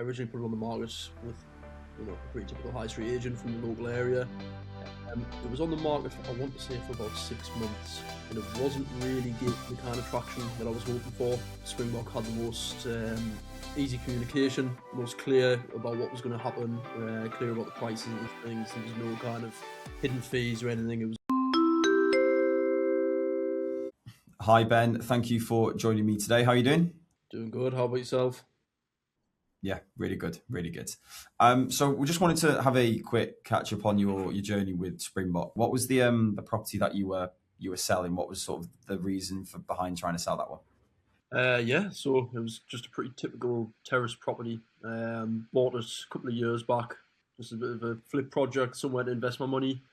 I originally put it on the market with, a pretty typical high street agent from the local area. It was on the market for, I want to say, for about 6 months, and it wasn't really getting the kind of traction that I was hoping for. Springbok had the most easy communication, most clear about what was going to happen, clear about the prices and things. There was no kind of hidden fees or anything. It was. Hi Ben, thank you for joining me today. How are you doing? Doing good. How about yourself? Yeah, really good, really good. So we just wanted to have a quick catch up on your journey with Springbok. What was the property that you were selling? What was sort of the reason for behind trying to sell that one? Yeah, so it was just a pretty typical terraced property. Bought it a couple of years back, just a bit of a flip project, somewhere to invest my money.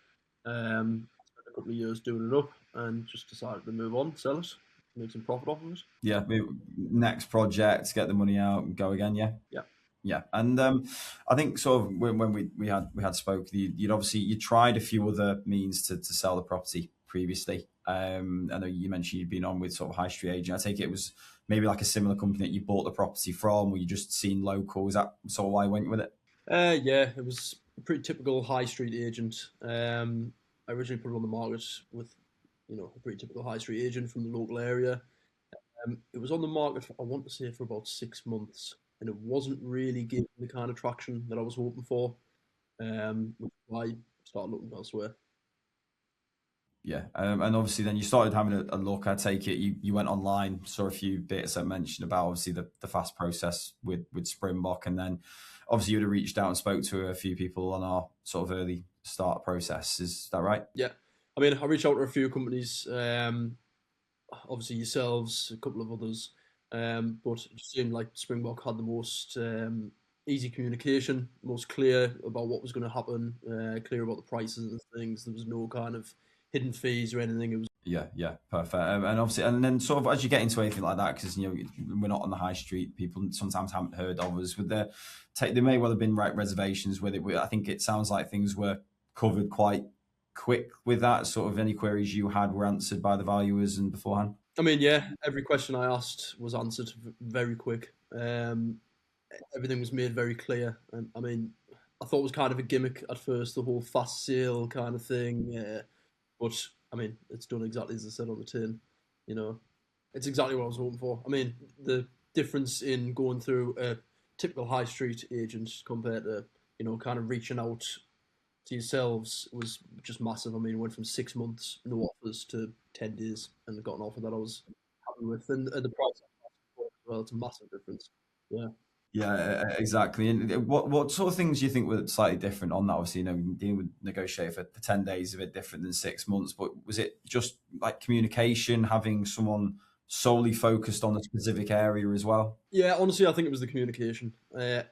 Spent a couple of years doing it up, and just decided to move on, sell it, make some profit off of it. Yeah, next project, get the money out, and go again. Yeah. Yeah. Yeah, and I think sort of when we had spoke, you'd obviously you tried a few other means to sell the property previously. I know you mentioned you'd been on with sort of high street agent. I take it was maybe like a similar company that you bought the property from, or you just seen local. Is that sort of why you went with it? Yeah, it was a pretty typical high street agent. I originally put it on the market with, a pretty typical high street agent from the local area. It was on the market for, I want to say, for about 6 months, and it wasn't really getting the kind of traction that I was hoping for. Which is why I started looking elsewhere. Yeah, and obviously then you started having a look. I take it you went online, saw a few bits that mentioned about obviously the fast process with Springbok, and then obviously you'd have reached out and spoke to a few people on our sort of early start process. Is that right? Yeah, I mean, I reached out to a few companies, obviously yourselves, a couple of others, but it seemed like Springbok had the most easy communication, most clear about what was going to happen, clear about the prices and things. There was no kind of hidden fees or anything. It was. Yeah, perfect. And obviously, and then sort of as you get into anything like that, because we're not on the high street, people sometimes haven't heard of us. With there may well have been reservations with it. I think it sounds like things were covered quite quick with that. Sort of any queries you had were answered by the valuers and beforehand. I mean, yeah, every question I asked was answered very quick. Everything was made very clear. And I mean, I thought it was kind of a gimmick at first, the whole fast sale kind of thing. But I mean, it's done exactly as I said on the tin. You know, it's exactly what I was hoping for. I mean, the difference in going through a typical high street agent compared to, kind of reaching out to yourselves was just massive. I mean, it went from 6 months, no offers, to 10 days, and got an offer that I was happy with. And the price as well, it's a massive difference. Yeah. Yeah, exactly. And what sort of things do you think were slightly different on that? Obviously, dealing with negotiate for 10 days is a bit different than 6 months, but was it just like communication, having someone solely focused on a specific area as well? Yeah, honestly, I think it was the communication.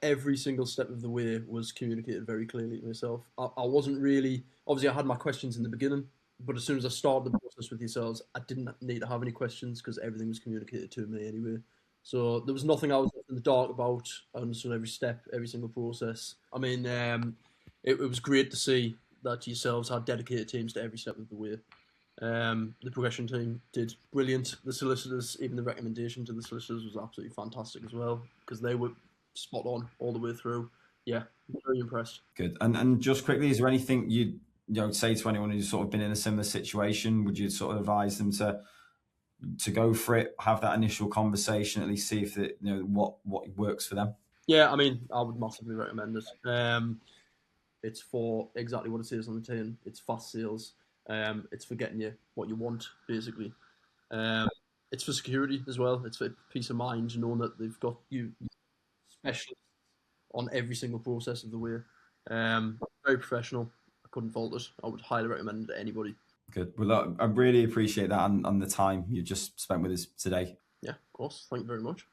Every single step of the way was communicated very clearly to myself. I wasn't really, obviously, I had my questions in the beginning, but as soon as I started the process with yourselves, I didn't need to have any questions because everything was communicated to me anyway. So there was nothing I was in the dark about. I understood every step, every single process. I mean, it was great to see that yourselves had dedicated teams to every step of the way. The progression team did brilliant. The solicitors, even the recommendation to the solicitors was absolutely fantastic as well because they were spot on all the way through. Yeah, very impressed. Good. And just quickly, is there anything you'd say to anyone who's sort of been in a similar situation? Would you sort of advise them to go for it, have that initial conversation, at least see if what works for them? Yeah, I mean, I would massively recommend it. It's for exactly what it says on the tin. It's fast sales. It's for getting you what you want, basically. Um, it's for security as well. It's for peace of mind, knowing that they've got you specialists on every single process of the way. Very professional. I couldn't fault it. I would highly recommend it to anybody. Good. Well, look, I really appreciate that and the time you just spent with us today. Yeah, of course. Thank you very much.